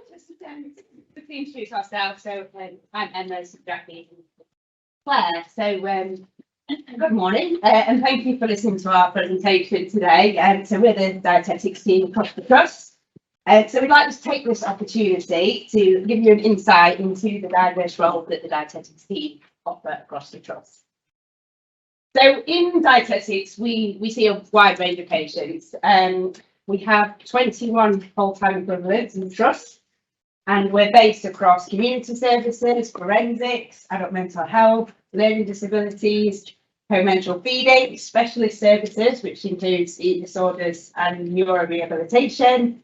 Just to introduce ourselves, so I'm Emma, Jackie, and Claire. So good morning, and thank you for listening to our presentation today. So we're the dietetics team across the trust. So we'd like to take this opportunity to give you an insight into the diverse role that the dietetics team offer across the trust. So in dietetics, we see a wide range of patients. We have 21 full-time equivalents in the trust, and we're based across community services, forensics, adult mental health, learning disabilities, home enteral feeding, specialist services, which includes eating disorders and neurorehabilitation,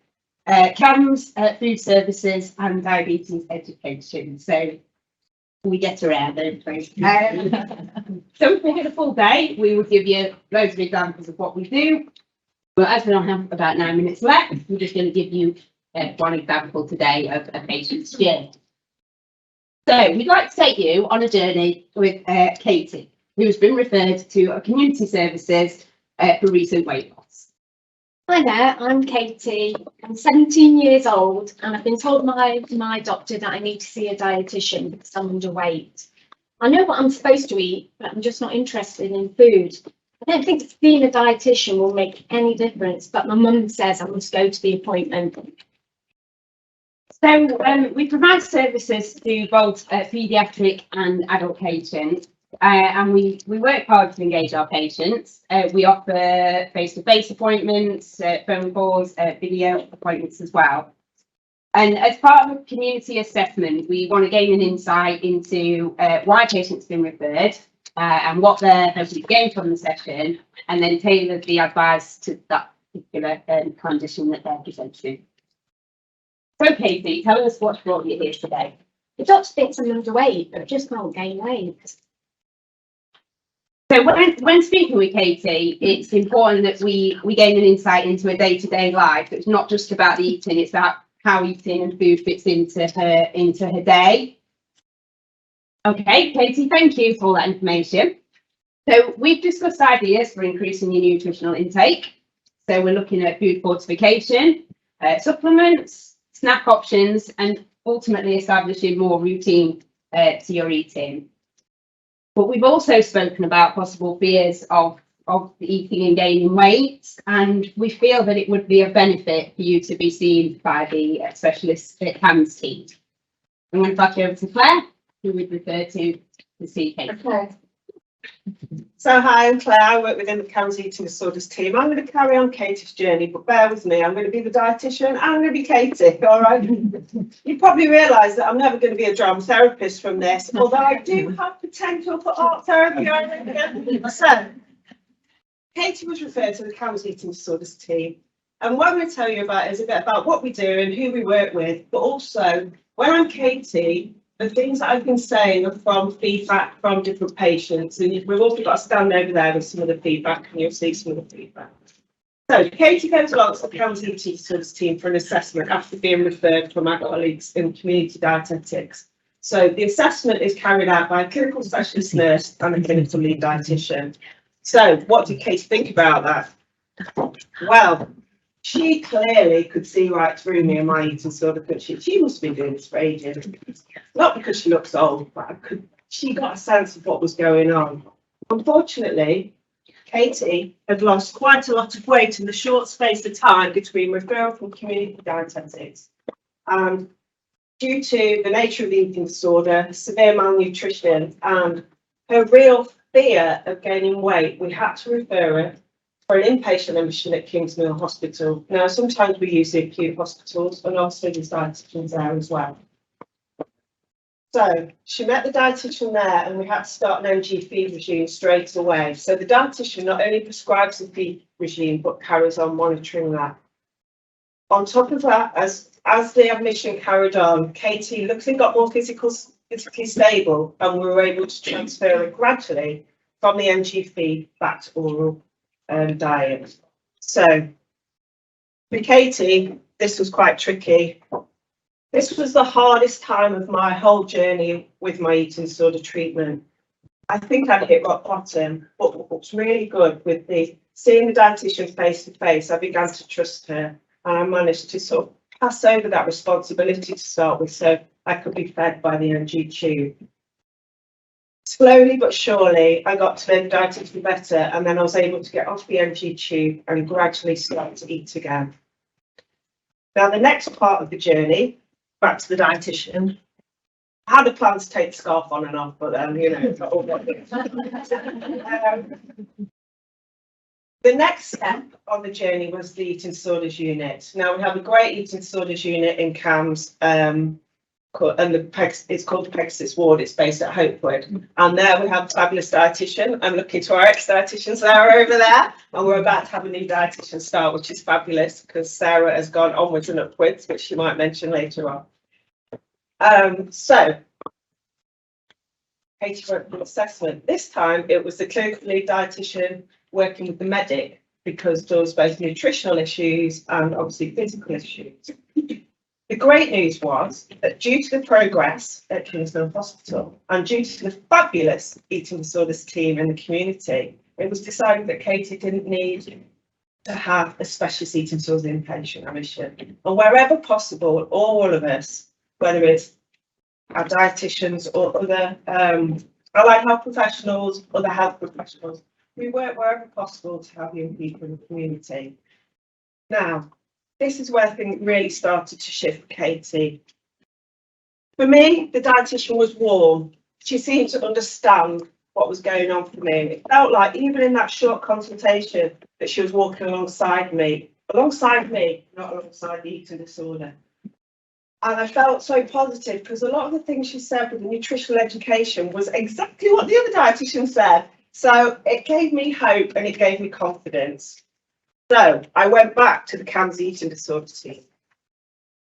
CAMS, food services, and diabetes education. So we get around, don't we? So if we had a full day, we will give you loads of examples of what we do. But as we don't have about 9 minutes left, we're just going to give you one example today of a patient's journey. So we'd like to take you on a journey with Katie, who's been referred to our community services for recent weight loss. Hi there, I'm Katie. I'm 17 years old and I've been told by my doctor that I need to see a dietitian because I'm underweight. I know what I'm supposed to eat, but I'm just not interested in food. I don't think seeing a dietitian will make any difference, but my mum says I must go to the appointment. So we provide services to both paediatric and adult patients, and we work hard to engage our patients. We offer face-to-face appointments, phone calls, video appointments as well. And as part of a community assessment, we want to gain an insight into why patients have been referred and what they're hoping to gain from the session, and then tailor the advice to that particular condition that they're presenting. So Katie, tell us what's brought you here today. The doctor thinks I'm underweight, but I just can't gain weight. So when speaking with Katie, it's important that we gain an insight into her day-to-day life. It's not just about the eating, it's about how eating and food fits into her day. Okay, Katie, thank you for all that information. So we've discussed ideas for increasing your nutritional intake. So we're looking at food fortification, supplements, snack options, and ultimately establishing more routine to your eating. But we've also spoken about possible fears of eating and gaining weight, and we feel that it would be a benefit for you to be seen by the specialist CAMS team. I'm going to pass you over to Claire, who we'd refer to see Katie. Okay. So hi, I'm Claire. I work within the CAMS eating disorders team. I'm going to carry on Katie's journey, but bear with me. I'm going to be the dietitian and I'm going to be Katie. All right. You probably realise that I'm never going to be a drama therapist from this, although I do have potential for art therapy. So Katie was referred to the CAMS eating disorders team, and what I'm going to tell you about is a bit about what we do and who we work with, but also when I'm Katie, the things that I've been saying are from feedback from different patients, and we've also got a stand over there with some of the feedback, and you'll see some of the feedback. So Katie goes along to the CAMS eating disorders team for an assessment after being referred from my colleagues in community dietetics. So the assessment is carried out by a clinical specialist nurse and a clinical lead dietitian. So what did Katie think about that? Well, she clearly could see right through me and my eating disorder, couldn't she? She must have been doing this for ages. Not because she looks old, but she got a sense of what was going on. Unfortunately, Katie had lost quite a lot of weight in the short space of time between referral from community dietetics. And due to the nature of the eating disorder, severe malnutrition, and her real fear of gaining weight, we had to refer her for an inpatient admission at Kingsmill Hospital. Now, sometimes we use the acute hospitals, and also there's dietitians there as well. So she met the dietitian there, and we had to start an MG feed regime straight away. So the dietitian not only prescribes the feed regime, but carries on monitoring that. On top of that, as the admission carried on, Katie luckily got more physically stable, and we were able to transfer her gradually from the MG feed back to oral diet. So for Katie, this was quite tricky. This was the hardest time of my whole journey with my eating disorder treatment. I think I'd hit rock bottom, but what's really good with seeing the dietitian face to face, I began to trust her, and I managed to sort of pass over that responsibility to start with, so I could be fed by the NG tube. Slowly but surely, I got to know the dietitian better, and then I was able to get off the NG tube and gradually start to eat again. Now, the next part of the journey, back to the dietitian, I had a plan to take the scarf on and off, but then, you know, it's not all got it. The next step on the journey was the eating disorders unit. Now, we have a great eating disorders unit in CAMS, and it's called the Pegasus Ward. It's based at Hopewood, and there we have a fabulous dietitian. I'm looking to our ex-dietitian Sarah over there, and we're about to have a new dietitian start, which is fabulous because Sarah has gone onwards and upwards, which she might mention later on. So Katie wrote the assessment. This time it was the clinical lead dietitian working with the medic, because there was both nutritional issues and obviously physical issues. The great news was that due to the progress at Kingston Hospital and due to the fabulous eating disorders team in the community, it was decided that Katie didn't need to have a specialist eating disorders inpatient admission. And wherever possible, all of us, whether it's our dietitians or other allied health professionals, other health professionals, we work wherever possible to have young people in the community. Now, this is where things really started to shift for Katie. For me, the dietitian was warm. She seemed to understand what was going on for me. It felt like even in that short consultation that she was walking alongside me, not alongside the eating disorder. And I felt so positive because a lot of the things she said with the nutritional education was exactly what the other dietitian said. So it gave me hope and it gave me confidence. So I went back to the CAMS eating disorder team.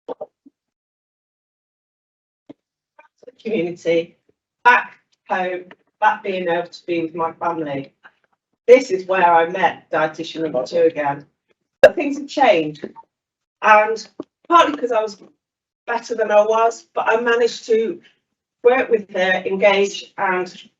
Back to the community, back home, back being able to be with my family. This is where I met dietitian number 2 again. But things have changed. And partly because I was better than I was, but I managed to work with her, engage, and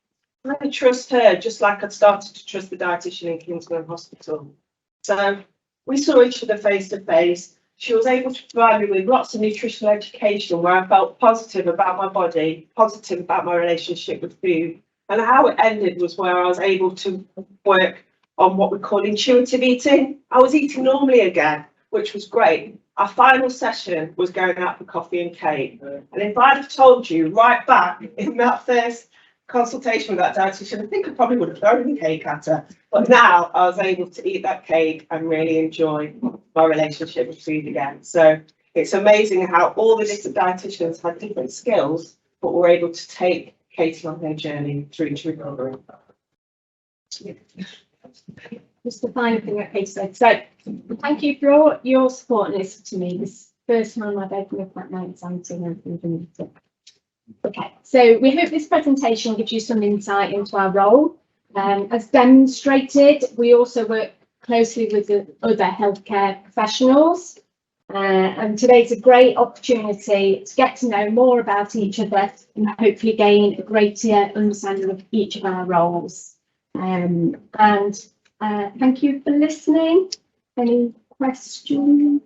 I trust her just like I'd started to trust the dietitian in Kingston Hospital. So we saw each other face to face. She was able to provide me with lots of nutritional education where I felt positive about my body, positive about my relationship with food. And how it ended was where I was able to work on what we call intuitive eating. I was eating normally again, which was great. Our final session was going out for coffee and cake. And if I'd have told you right back in that first consultation with that dietitian, I think I probably would have thrown the cake at her. But now I was able to eat that cake and really enjoy my relationship with food again. So it's amazing how all the different dietitians had different skills, but were able to take Katie on her journey through to recovery. Just the final thing that Katie said. So thank you for all your support and listening to me. This is the first time I've opened up at my exciting and even. Okay, so we hope this presentation gives you some insight into our role. As demonstrated, we also work closely with the other healthcare professionals. And today's a great opportunity to get to know more about each other and hopefully gain a greater understanding of each of our roles. Thank you for listening. Any questions?